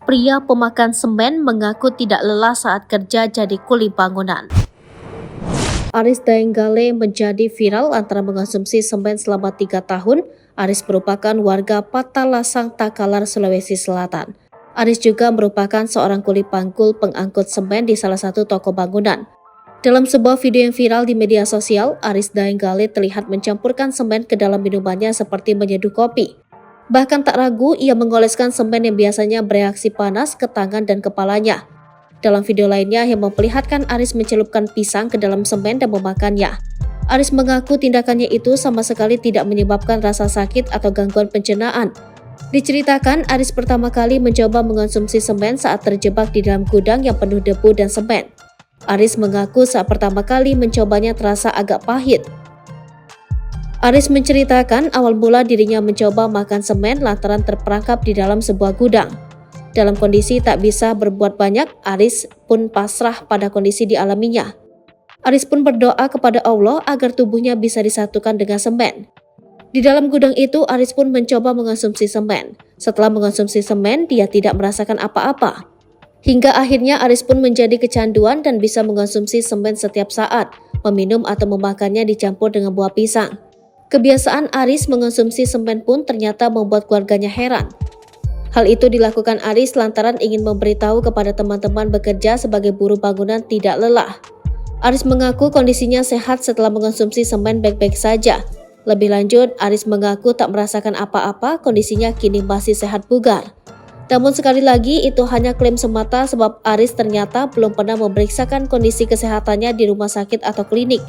Pria pemakan semen mengaku tidak lelah saat kerja jadi kuli bangunan. Aris Daenggale menjadi viral antara mengonsumsi semen selama 3 tahun. Aris merupakan warga Patalasang, Takalar, Sulawesi Selatan. Aris juga merupakan seorang kuli panggul pengangkut semen di salah satu toko bangunan. Dalam sebuah video yang viral di media sosial, Aris Daenggale terlihat mencampurkan semen ke dalam minumannya seperti menyeduh kopi. Bahkan tak ragu ia mengoleskan semen yang biasanya bereaksi panas ke tangan dan kepalanya. Dalam video lainnya yang memperlihatkan Aris mencelupkan pisang ke dalam semen dan memakannya. Aris mengaku tindakannya itu sama sekali tidak menyebabkan rasa sakit atau gangguan pencernaan. Diceritakan Aris pertama kali mencoba mengonsumsi semen saat terjebak di dalam gudang yang penuh debu dan semen. Aris mengaku saat pertama kali mencobanya terasa agak pahit. Aris menceritakan awal mula dirinya mencoba makan semen lantaran terperangkap di dalam sebuah gudang. Dalam kondisi tak bisa berbuat banyak, Aris pun pasrah pada kondisi dialaminya. Aris pun berdoa kepada Allah agar tubuhnya bisa disatukan dengan semen. Di dalam gudang itu, Aris pun mencoba mengonsumsi semen. Setelah mengonsumsi semen, dia tidak merasakan apa-apa. Hingga akhirnya Aris pun menjadi kecanduan dan bisa mengonsumsi semen setiap saat, meminum atau memakannya dicampur dengan buah pisang. Kebiasaan Aris mengonsumsi semen pun ternyata membuat keluarganya heran. Hal itu dilakukan Aris lantaran ingin memberitahu kepada teman-teman bekerja sebagai buruh bangunan tidak lelah. Aris mengaku kondisinya sehat setelah mengonsumsi semen baik-baik saja. Lebih lanjut, Aris mengaku tak merasakan apa-apa, kondisinya kini masih sehat bugar. Namun sekali lagi itu hanya klaim semata sebab Aris ternyata belum pernah memeriksakan kondisi kesehatannya di rumah sakit atau klinik.